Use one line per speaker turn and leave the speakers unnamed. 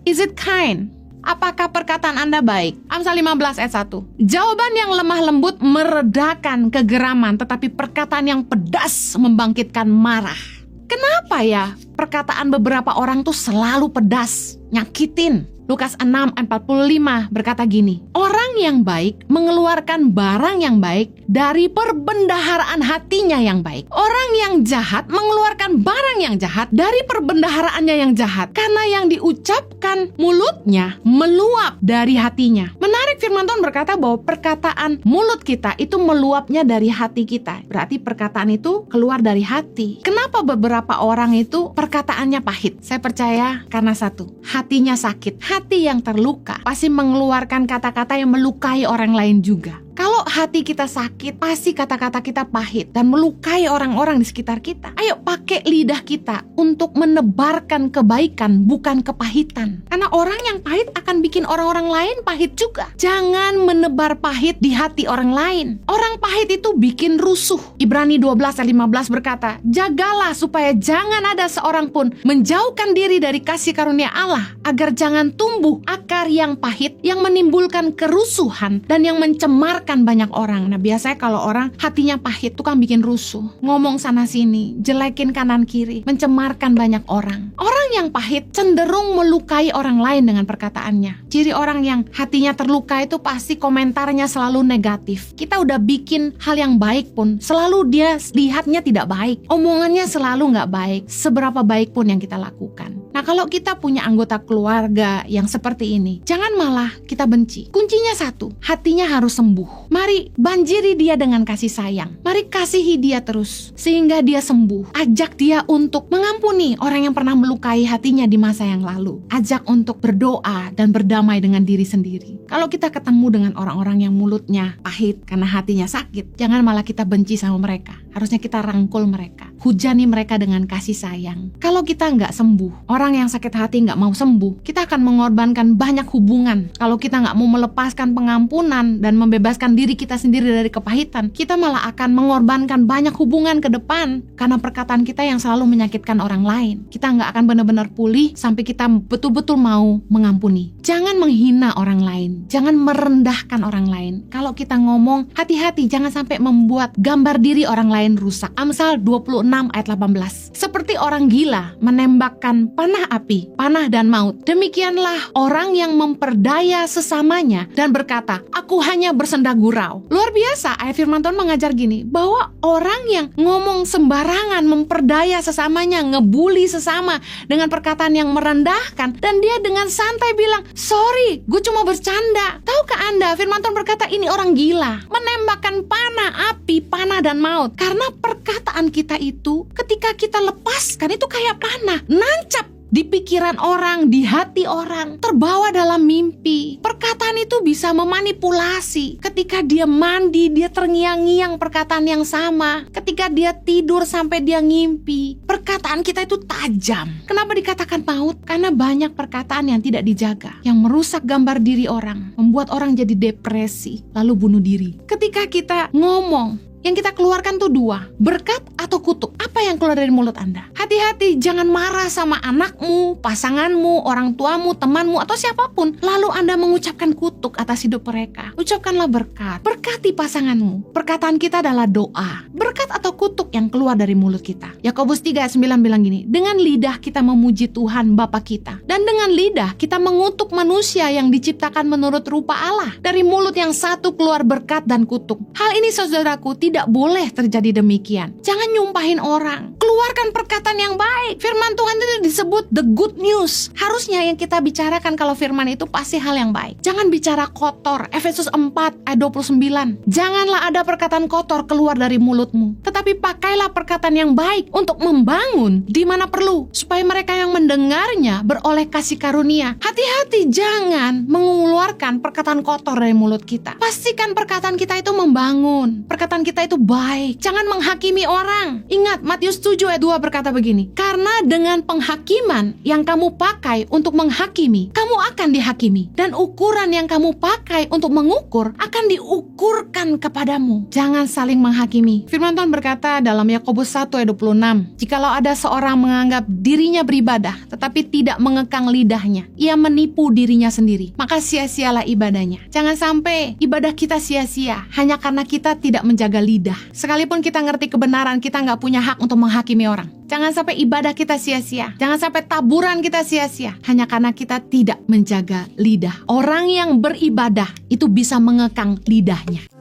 Is it kind? Apakah perkataan Anda baik? Amsal 15 ayat 1. Jawaban yang lemah lembut meredakan kegeraman, tetapi perkataan yang pedas membangkitkan marah. Kenapa ya perkataan beberapa orang tuh selalu pedas, nyakitin? Lukas 6 ayat 45 berkata gini, orang yang baik mengeluarkan barang yang baik dari perbendaharaan hatinya yang baik. Orang yang jahat mengeluarkan barang yang jahat dari perbendaharaannya yang jahat. Karena yang diucapkan mulutnya meluap dari hatinya. Menarik, firman Tuhan berkata bahwa perkataan mulut kita itu meluapnya dari hati kita. Berarti perkataan itu keluar dari hati. Kenapa beberapa orang itu perkataannya pahit? Saya percaya karena satu, hatinya sakit. Hati yang terluka pasti mengeluarkan kata-kata yang melukai orang lain juga. Kalau hati kita sakit, pasti kata-kata kita pahit dan melukai orang-orang di sekitar kita. Ayo pakai lidah kita untuk menebarkan kebaikan, bukan kepahitan. Karena orang yang pahit akan bikin orang-orang lain pahit juga. Jangan menebar pahit di hati orang lain. Orang pahit itu bikin rusuh. Ibrani 12 ayat 15 berkata, jagalah supaya jangan ada seorang pun menjauhkan diri dari kasih karunia Allah, agar jangan tumbuh akar yang pahit yang menimbulkan kerusuhan dan yang mencemarkan banyak orang. Nah, biasanya kalau orang hatinya pahit tuh kan bikin rusuh, ngomong sana sini, jelekin kanan kiri, mencemarkan banyak orang. Orang yang pahit cenderung melukai orang lain dengan perkataannya. Ciri orang yang hatinya terluka itu pasti komentarnya selalu negatif. Kita udah bikin hal yang baik pun selalu dia lihatnya tidak baik, omongannya selalu nggak baik, seberapa baik pun yang kita lakukan. Nah, kalau kita punya anggota keluarga yang seperti ini, jangan malah kita benci. Kuncinya satu, hatinya harus sembuh. Mari banjiri dia dengan kasih sayang. Mari kasihi dia terus sehingga dia sembuh. Ajak dia untuk mengampuni orang yang pernah melukai hatinya di masa yang lalu. Ajak untuk berdoa dan berdamai dengan diri sendiri. Kalau kita ketemu dengan orang-orang yang mulutnya pahit karena hatinya sakit, jangan malah kita benci sama mereka. Harusnya kita rangkul mereka, hujani mereka dengan kasih sayang. Kalau kita nggak sembuh, orang yang sakit hati nggak mau sembuh, kita akan mengorbankan banyak hubungan. Kalau kita nggak mau melepaskan pengampunan dan membebaskan diri kita sendiri dari kepahitan, kita malah akan mengorbankan banyak hubungan ke depan karena perkataan kita yang selalu menyakitkan orang lain. Kita nggak akan benar-benar pulih sampai kita betul-betul mau mengampuni. Jangan menghina orang lain, jangan merendahkan orang lain. Kalau kita ngomong, hati-hati jangan sampai membuat gambar diri orang lain rusak. Amsal 26 ayat 18. Seperti orang gila menembakkan panah api, panah dan maut, demikianlah orang yang memperdaya sesamanya dan berkata, aku hanya bersenda gurau. Luar biasa, ayat firman Tuhan mengajar gini, bahwa orang yang ngomong sembarangan, memperdaya sesamanya, ngebully sesama dengan perkataan yang merendahkan, dan dia dengan santai bilang, sorry, gue cuma bercanda. Tahukah Anda, firman Tuhan berkata ini orang gila, menembakkan panah api, panah dan maut. Karena perkataan kita itu ketika kita lepaskan itu kayak panah, nancap di pikiran orang, di hati orang, terbawa dalam mimpi. Perkataan itu bisa memanipulasi. Ketika dia mandi, dia terngiang-ngiang perkataan yang sama. Ketika dia tidur sampai dia ngimpi, perkataan kita itu tajam. Kenapa dikatakan maut? Karena banyak perkataan yang tidak dijaga, yang merusak gambar diri orang, membuat orang jadi depresi, lalu bunuh diri. Ketika kita ngomong, yang kita keluarkan tuh dua, berkat atau kutuk. Apa yang keluar dari mulut Anda? Hati-hati, jangan marah sama anakmu, pasanganmu, orang tuamu, temanmu, atau siapapun. Lalu Anda mengucapkan kutuk atas hidup mereka. Ucapkanlah berkat. Berkati pasanganmu. Perkataan kita adalah doa. Berkat atau kutuk yang keluar dari mulut kita. Yakobus 3 ayat 9 bilang gini, dengan lidah kita memuji Tuhan Bapa kita, dan dengan lidah kita mengutuk manusia yang diciptakan menurut rupa Allah. Dari mulut yang satu keluar berkat dan kutuk. Hal ini saudaraku tidak boleh terjadi demikian. Jangan nyumpahin orang. Keluarkan perkataan yang baik. Firman Tuhan itu disebut the good news. Harusnya yang kita bicarakan kalau firman itu pasti hal yang baik. Jangan bicara kotor. Efesus 4 ayat 29. Janganlah ada perkataan kotor keluar dari mulutmu, tetapi pakailah perkataan yang baik untuk membangun di mana perlu, supaya mereka yang mendengarnya beroleh kasih karunia. Hati-hati, jangan mengeluarkan perkataan kotor dari mulut kita. Pastikan perkataan kita itu membangun. Perkataan kita itu baik. Jangan menghakimi orang. Ingat, Matius 7 ayat 2 berkata begini, karena dengan penghakiman yang kamu pakai untuk menghakimi, kamu akan dihakimi. Dan ukuran yang kamu pakai untuk mengukur akan diukurkan kepadamu. Jangan saling menghakimi. Firman Tuhan berkata dalam Yakobus 1 ayat 26, jikalau ada seorang menganggap dirinya beribadah, tetapi tidak mengekang lidahnya, ia menipu dirinya sendiri. Maka sia-sialah ibadahnya. Jangan sampai ibadah kita sia-sia hanya karena kita tidak menjaga lidah. Sekalipun kita ngerti kebenaran, kita nggak punya hak untuk menghakimi orang. Jangan sampai ibadah kita sia-sia. Jangan sampai taburan kita sia-sia hanya karena kita tidak menjaga lidah. Orang yang beribadah itu bisa mengekang lidahnya.